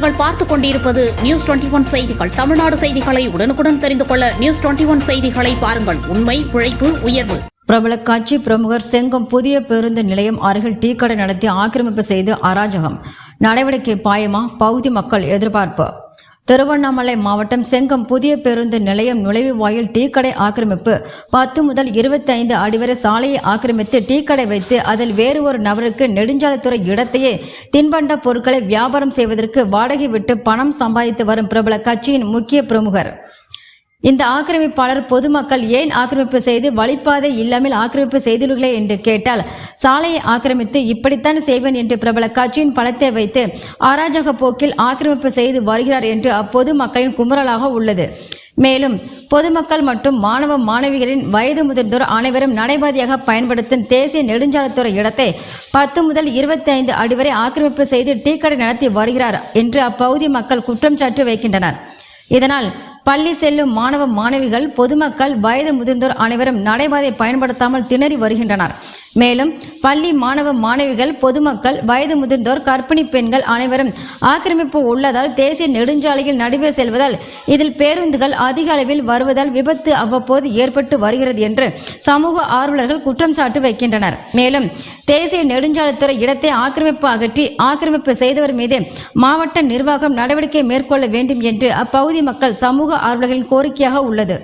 நீங்கள் பார்த்துக் கொண்டிருப்பது நியூஸ் 21 செய்திகள். தமிழ்நாடு செய்திகளை உடனுக்குடன் தெரிந்து கொள்ள நியூஸ் 21 செய்திகளை பாருங்கள். உண்மை, உழைப்பு, உயர்வு. பிரபல கட்சி பிரமுகர் செங்கம் புதிய பேருந்து நிலையம் அருகில் டீ கடை நடத்தி ஆக்கிரமிப்பு செய்து அராஜகம். நடவடிக்கை பாயுமா? பகுதி மக்கள் எதிர்பார்ப்பு. திருவண்ணாமலை மாவட்டம் செங்கம் புதிய பேருந்து நிலையம் நுழைவு வாயில் டீ கடை ஆக்கிரமிப்பு. 10 முதல் 25 அடி வரை சாலையை ஆக்கிரமித்து டீ கடை வைத்து அதில் வேறு ஒரு நபருக்கு நெடுஞ்சாலைத்துறை இடத்தையே தின்பண்ட பொருட்களை வியாபாரம் செய்வதற்கு வாடகை விட்டு பணம் சம்பாதித்து வரும் பிரபல கட்சியின் முக்கிய பிரமுகர். இந்த ஆக்கிரமிப்பாளர் பொதுமக்கள் ஏன் ஆக்கிரமிப்பு செய்து வழிப்பாதை இல்லாமல் ஆக்கிரமிப்பு செய்துள்ளீர்களே என்று கேட்டால், சாலையை ஆக்கிரமித்து இப்படித்தான் செய்வேன் என்று பிரபல கட்சியின் பலத்தை வைத்து அராஜக போக்கில் ஆக்கிரமிப்பு செய்து வருகிறார் என்று அப்பொது மக்களின் குமுறலாக உள்ளது. மேலும் பொதுமக்கள் மற்றும் மாணவ மாணவிகளின் வயது முதிர்ந்தோர் அனைவரும் நடைபாதையாக பயன்படுத்தும் தேசிய நெடுஞ்சாலைத்துறை இடத்தை 10 முதல் 25 அடி வரை ஆக்கிரமிப்பு செய்து டீ கடை நடத்தி வருகிறார் என்று அப்பகுதி மக்கள் குற்றம் சாட்டி வைக்கின்றனர். இதனால் பள்ளி செல்லும் மாணவ மாணவிகள், பொதுமக்கள், வயது முதிர்ந்தோர் அனைவரும் நடைபாதை பயன்படுத்தாமல் திணறி வருகின்றனர். மேலும் பள்ளி மாணவ மாணவிகள், பொதுமக்கள், வயது முதிர்ந்தோர், கர்ப்பிணி பெண்கள் அனைவரும் ஆக்கிரமிப்பு உள்ளதால் தேசிய நெடுஞ்சாலையில் நடுவே செல்வதால் இதில் பேருந்துகள் அதிக அளவில் வருவதால் விபத்து அவ்வப்போது ஏற்பட்டு வருகிறது என்று சமூக ஆர்வலர்கள் குற்றம் சாட்டி வைக்கின்றனர். மேலும் தேசிய நெடுஞ்சாலைத்துறை இடத்தை ஆக்கிரமிப்பு அகற்றி ஆக்கிரமிப்பு செய்தவர் மீது மாவட்ட நிர்வாகம் நடவடிக்கை மேற்கொள்ள வேண்டும் என்று அப்பகுதி மக்கள் சமூக ஆர்வலர்களின் கோரிக்கையாக உள்ளது.